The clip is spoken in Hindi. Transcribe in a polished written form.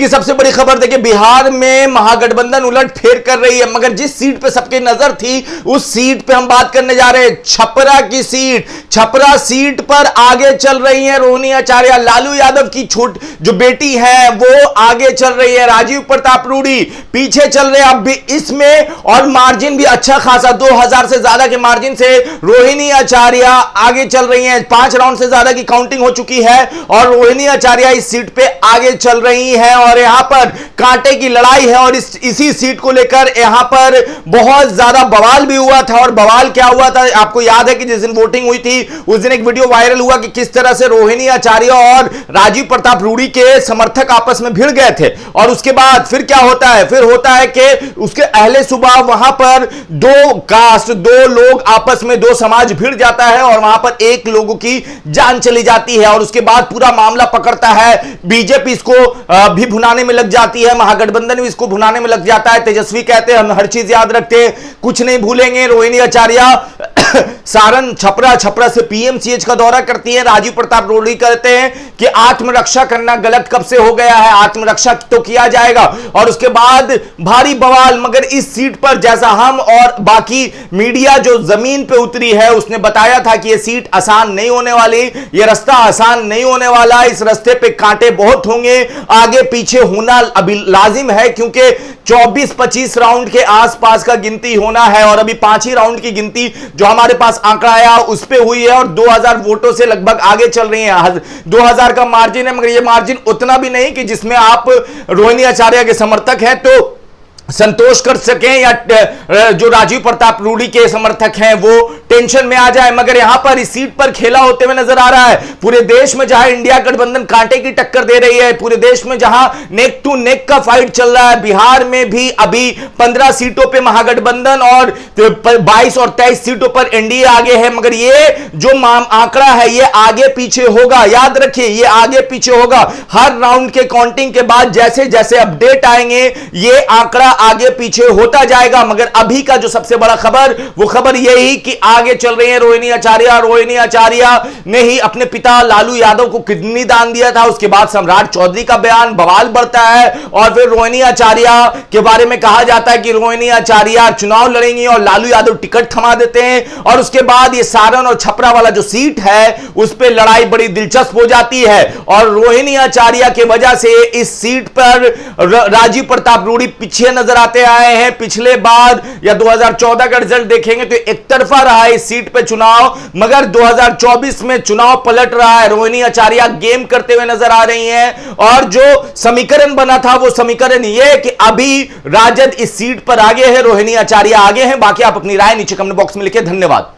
की सबसे बड़ी खबर देखिए, बिहार में महागठबंधन उलट फेर कर रही है, मगर जिस सीट पे सबकी नजर थी उस सीट पे हम बात करने जा रहे हैं। छपरा की सीट, छपरा सीट पर आगे चल रही है रोहिणी आचार्य। लालू यादव की छोट जो बेटी है वो आगे चल रही है, राजीव प्रताप रूडी पीछे चल रहे हैं अब भी इसमें, और मार्जिन भी अच्छा खासा 2000 से ज्यादा के मार्जिन से रोहिणी आचार्य आगे चल रही हैं। 5 राउंड से ज्यादा की काउंटिंग हो चुकी है और रोहिणी आचार्य इस सीट पे आगे चल रही हैं और यहां पर कांटे की लड़ाई है। और इसी सीट को लेकर यहां पर बहुत ज्यादा बवाल भी हुआ था। और बवाल क्या हुआ था, आपको याद है कि जिस दिन वोटिंग हुई थी उस दिन एक वीडियो वायरल हुआ कि किस तरह से रोहिणी आचार्य और राजीव प्रताप रूडी के समर्थक आपस में भिड़ गए थे। और उसके बाद फिर क्या होता है, फिर होता है कि उसके अहले सुबह वहां पर दो कास्ट, दो लोग आपस में, दो समाज भिड़ जाता है और वहां पर एक लोगों की जान चली जाती है। और उसके बाद पूरा मामला पकड़ता है, बीजेपी इसको भी भुनाने में लग जाती है, महागठबंधन भी इसको भुनाने में लग जाता है। तेजस्वी कहते हैं हम हर चीज याद रखते हैं, कुछ नहीं भूलेंगे। रोहिणी आचार्य सारण छपरा से पीएमसीएच का दौरा करती है। राजीव प्रताप रूडी कहते हैं कि आत्मरक्षा करना गलत कब से हो गया है, आत्मरक्षा तो किया जाएगा। और उसके बाद भारी बवाल, मगर इस सीट पर जैसा हम और बाकी मीडिया जो जमीन पे उतरी है उसने बताया था कि यह सीट आसान नहीं होने वाली, यह रास्ता आसान नहीं होने वाला, इस रास्ते पे कांटे बहुत होंगे, आगे पीछे होना अभी लाजिम है क्योंकि 24-25 राउंड के आसपास का गिनती होना है और अभी 5 ही राउंड की गिनती जो हमारे पास आंकड़ा आया उस पे हुई है और 2000 वोटों से लगभग आगे चल रही है। 2000 का मार्जिन है, मगर ये मार्जिन उतना भी नहीं कि जिसमें आप रोहिणी आचार्य के समर्थक हैं तो संतोष कर सकें या जो राजीव प्रताप रूडी के समर्थक हैं वो टेंशन में आ जाए। मगर यहां पर इस सीट पर खेला होते हुए नजर आ रहा है। पूरे देश में जहां इंडिया गठबंधन कांटे की टक्कर दे रही है, पूरे देश में जहां नेक टू नेक का फाइट चल रहा है, बिहार में भी अभी 15 सीटों पे महागठबंधन और 22 और 23 सीटों पर एनडीए आगे है। मगर ये जो आंकड़ा है ये आगे पीछे होगा, याद रखिए ये आगे पीछे होगा। हर राउंड के काउंटिंग के बाद जैसे जैसे अपडेट आएंगे ये आंकड़ा आगे पीछे होता जाएगा। मगर अभी का जो सबसे बड़ा खबर वो खबर यही कि आगे चल रही है रोहिणी आचार्य। रोहिणी आचार्य ने ही अपने पिता लालू यादव को किडनी दान दिया था, उसके बाद सम्राट चौधरी का बयान, बवाल बढ़ता है और फिर रोहिणी आचार्य के बारे में कहा जाता है कि रोहिणी आचार्य चुनाव लड़ेंगी और लालू यादव टिकट थमा देते हैं। और उसके बाद ये सारण और छपरा वाला जो सीट है उस पर लड़ाई बड़ी दिलचस्प हो जाती है और रोहिणी आचार्य की वजह से इस सीट पर राजीव प्रताप रूडी पीछे नजर आते आए हैं। पिछले बार या 2014 का रिजल्ट देखेंगे तो एक तरफा रहा है इस सीट पे चुनाव, मगर 2024 में चुनाव पलट रहा है। रोहिणी आचार्य गेम करते हुए नजर आ रही हैं और जो समीकरण बना था वो समीकरण ये कि अभी राजद इस सीट पर आगे है, रोहिणी आचार्य आगे हैं। बाकी आप अपनी राय नीचे कमेंट बॉक्स में लिखिए। धन्यवाद।